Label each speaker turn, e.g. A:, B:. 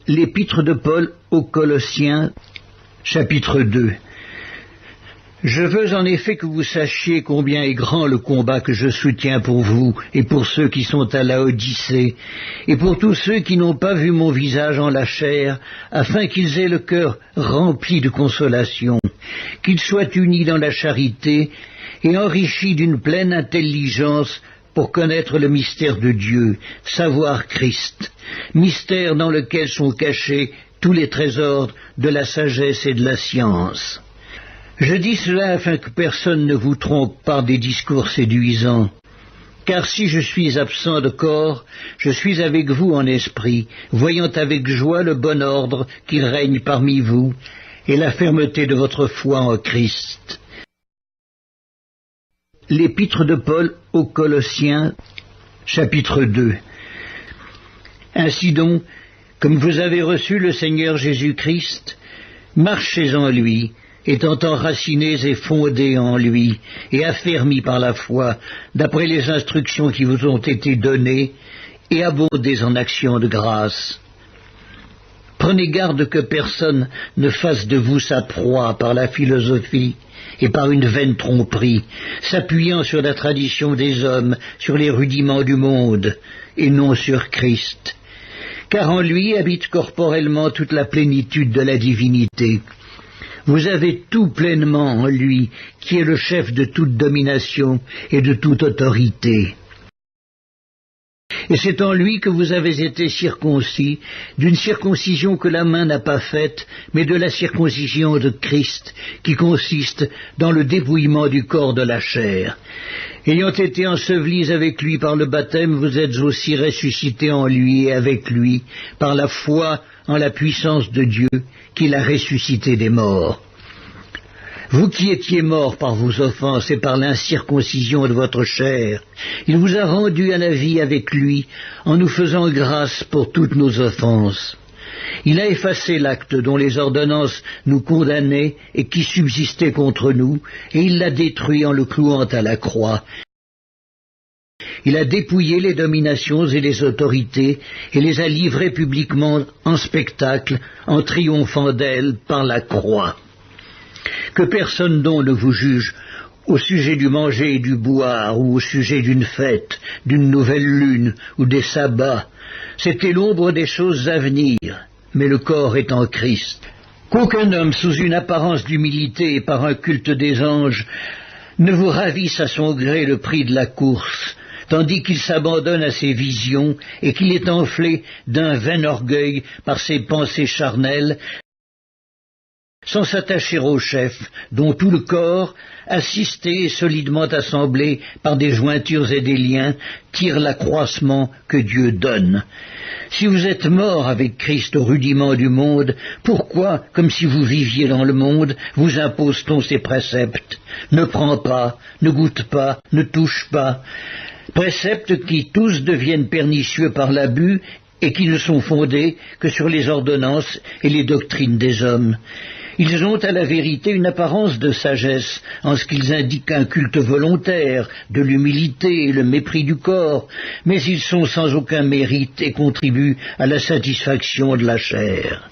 A: L'Épître de Paul aux Colossiens, chapitre 2. Je veux en effet que vous sachiez combien est grand le combat que je soutiens pour vous et pour ceux qui sont à Laodicée, et pour tous ceux qui n'ont pas vu mon visage en la chair, afin qu'ils aient le cœur rempli de consolation, qu'ils soient unis dans la charité et enrichis d'une pleine intelligence pour connaître le mystère de Dieu, savoir Christ, mystère dans lequel sont cachés tous les trésors de la sagesse et de la science. Je dis cela afin que personne ne vous trompe par des discours séduisants. Car si je suis absent de corps, je suis avec vous en esprit, voyant avec joie le bon ordre qui règne parmi vous, et la fermeté de votre foi en Christ. L'Épître de Paul aux Colossiens, chapitre 2. Ainsi donc, comme vous avez reçu le Seigneur Jésus-Christ, marchez en lui, étant enracinés et fondés en lui, et affermis par la foi, d'après les instructions qui vous ont été données, et abondez en actions de grâce. Prenez garde que personne ne fasse de vous sa proie par la philosophie et par une vaine tromperie, s'appuyant sur la tradition des hommes, sur les rudiments du monde, et non sur Christ. Car en lui habite corporellement toute la plénitude de la divinité. Vous avez tout pleinement en lui, qui est le chef de toute domination et de toute autorité. Et c'est en lui que vous avez été circoncis, d'une circoncision que la main n'a pas faite, mais de la circoncision de Christ, qui consiste dans le dépouillement du corps de la chair. Ayant été ensevelis avec lui par le baptême, vous êtes aussi ressuscités en lui et avec lui, par la foi en la puissance de Dieu, qui l'a ressuscité des morts. Vous qui étiez morts par vos offenses et par l'incirconcision de votre chair, il vous a rendus à la vie avec lui, en nous faisant grâce pour toutes nos offenses. Il a effacé l'acte dont les ordonnances nous condamnaient et qui subsistait contre nous, et il l'a détruit en le clouant à la croix. Il a dépouillé les dominations et les autorités, et les a livrées publiquement en spectacle, en triomphant d'elles par la croix. Que personne donc ne vous juge au sujet du manger et du boire, ou au sujet d'une fête, d'une nouvelle lune, ou des sabbats. C'était l'ombre des choses à venir, mais le corps est en Christ. Qu'aucun homme, sous une apparence d'humilité et par un culte des anges, ne vous ravisse à son gré le prix de la course, tandis qu'il s'abandonne à ses visions et qu'il est enflé d'un vain orgueil par ses pensées charnelles, sans s'attacher au chef, dont tout le corps, assisté et solidement assemblé par des jointures et des liens, tire l'accroissement que Dieu donne. Si vous êtes morts avec Christ au rudiment du monde, pourquoi, comme si vous viviez dans le monde, vous impose-t-on ces préceptes? Ne prends pas, ne goûte pas, ne touche pas. Préceptes qui tous deviennent pernicieux par l'abus et qui ne sont fondés que sur les ordonnances et les doctrines des hommes. Ils ont à la vérité une apparence de sagesse, en ce qu'ils indiquent un culte volontaire, de l'humilité et le mépris du corps, mais ils sont sans aucun mérite et contribuent à la satisfaction de la chair.